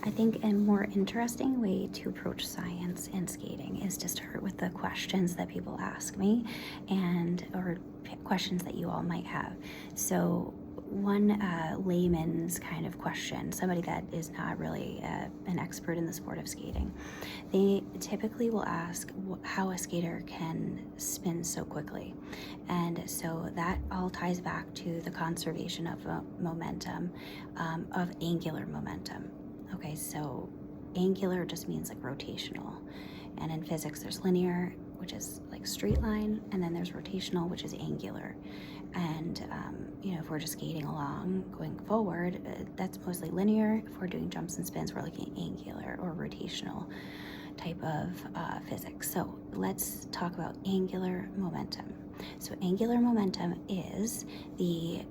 I think a more interesting way to approach science and skating is to start with the questions that people ask me and or questions that you all might have. So one layman's kind of question, somebody that is not really an expert in the sport of skating, they typically will ask how a skater can spin so quickly. And so that all ties back to the conservation of momentum, of angular momentum. Okay, so angular just means like rotational. And in physics, there's linear, which is like straight line, and then there's rotational, which is angular. And, if we're just skating along, going forward, that's mostly linear. If we're doing jumps and spins, we're looking at angular or rotational type of physics. So let's talk about angular momentum. So angular momentum is the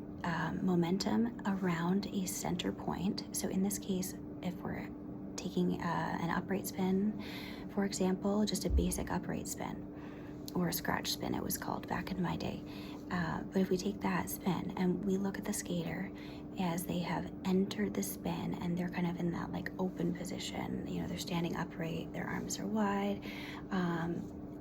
momentum around a center point. So in this case, if we're taking an upright spin, for example, just a basic upright spin, or a scratch spin it was called back in my day. But if we take that spin and we look at the skater as they have entered the spin and they're kind of in that like open position, they're standing upright, their arms are wide,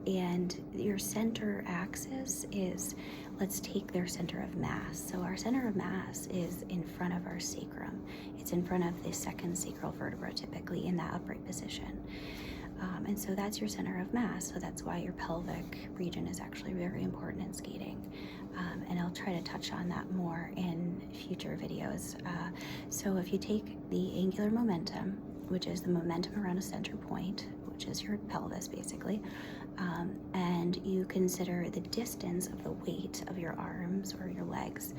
and your center axis is, let's take their center of mass. So our center of mass is in front of our sacrum. It's in front of the second sacral vertebra, typically in that upright position. And so that's your center of mass. So that's why your pelvic region is actually very important in skating. And I'll try to touch on that more in future videos. So if you take the angular momentum, which is the momentum around a center point, which is your pelvis basically, and you consider the distance of the weight of your arms or your legs,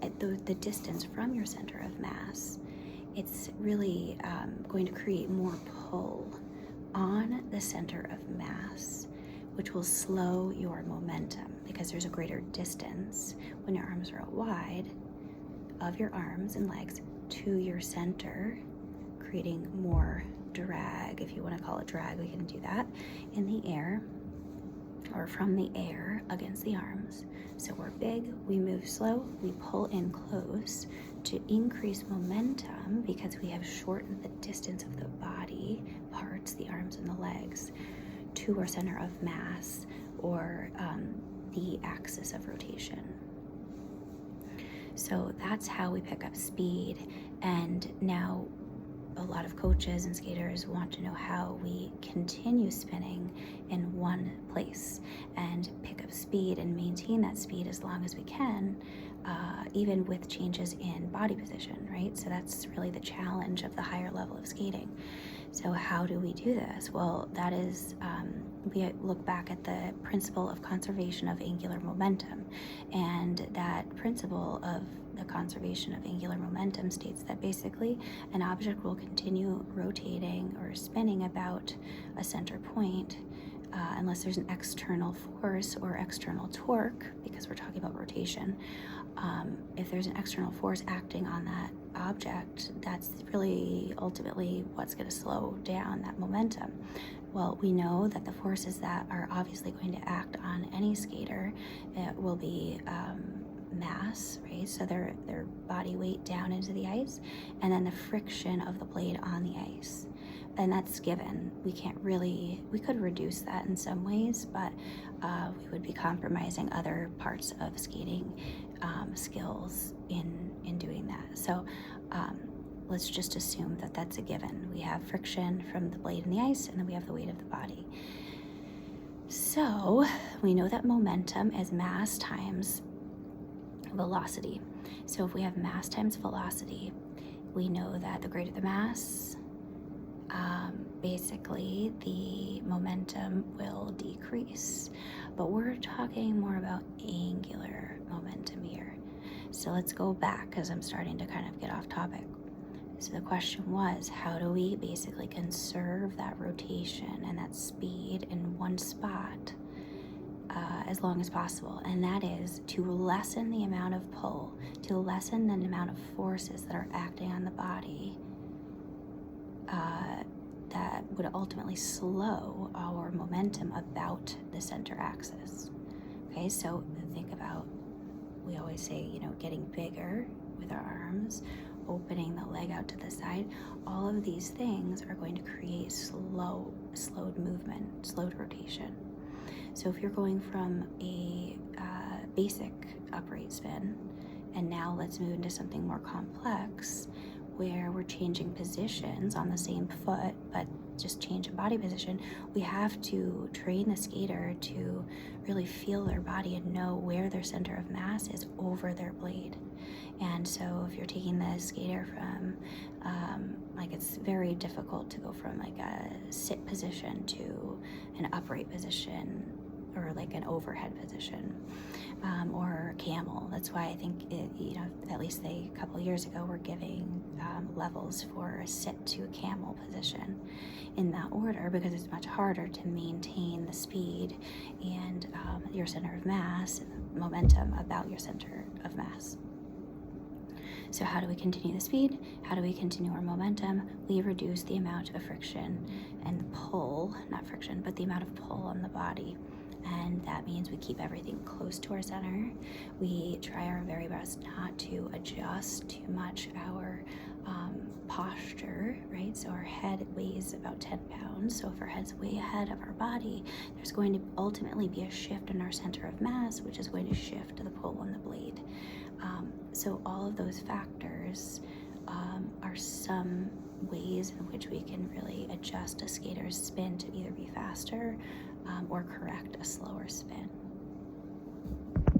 the distance from your center of mass, it's really going to create more pull on the center of mass, which will slow your momentum because there's a greater distance when your arms are out wide of your arms and legs to your center, creating more drag. If you want to call it drag, we can do that in the air or from the air against the arms. So we're big, we move slow, we pull in close to increase momentum because we have shortened the distance of the body parts, the arms and the legs, to our center of mass or the axis of rotation. So that's how we pick up speed. And now a lot of coaches and skaters want to know how we continue spinning in one place and pick up speed and maintain that speed as long as we can, even with changes in body position, right? So that's really the challenge of the higher level of skating. So how do we do this? Well, that is, we look back at the principle of conservation of angular momentum. And that principle of the conservation of angular momentum states that basically an object will continue rotating or spinning about a center point unless there's an external force or external torque, because we're talking about rotation. If there's an external force acting on that object, that's really ultimately what's going to slow down that momentum. Well, we know that the forces that are obviously going to act on any skater, it will be mass, right? So their body weight down into the ice, and then the friction of the blade on the ice. And that's given. We could reduce that in some ways, but we would be compromising other parts of skating skills in doing that. So let's just assume that that's a given. We have friction from the blade in the ice, and then we have the weight of the body. So we know that momentum is mass times velocity. So if we have mass times velocity, we know that the greater the mass, basically the momentum will decrease. But we're talking more about angular momentum here. So let's go back because I'm starting to kind of get off topic. So the question was, how do we basically conserve that rotation and that speed in one spot as long as possible? And that is to lessen the amount of pull, to lessen the amount of forces that are acting on the body that would ultimately slow our momentum about the center axis. Okay, so think about, we always say, getting bigger with our arms opening the leg out to the side, all of these things are going to create slowed movement, slowed rotation. So if you're going from a basic upright spin, and now let's move into something more complex where we're changing positions on the same foot, but just change in body position, we have to train the skater to really feel their body and know where their center of mass is over their blade. And so if you're taking the skater from, like, it's very difficult to go from like a sit position to an upright position, or like an overhead position, or camel. That's why I think at least a couple of years ago were giving levels for a sit to a camel position in that order, because it's much harder to maintain the speed and your center of mass, momentum about your center of mass. So how do we continue the speed? How do we continue our momentum? We reduce the amount of friction and pull, not friction, but the amount of pull on the body. And that means we keep everything close to our center. We try our very best not to adjust too much our posture, right? So our head weighs about 10 pounds. So if our head's way ahead of our body, there's going to ultimately be a shift in our center of mass, which is going to shift the pull on the blade. So all of those factors are some ways in which we can really adjust a skater's spin to either be faster or correct a slower spin.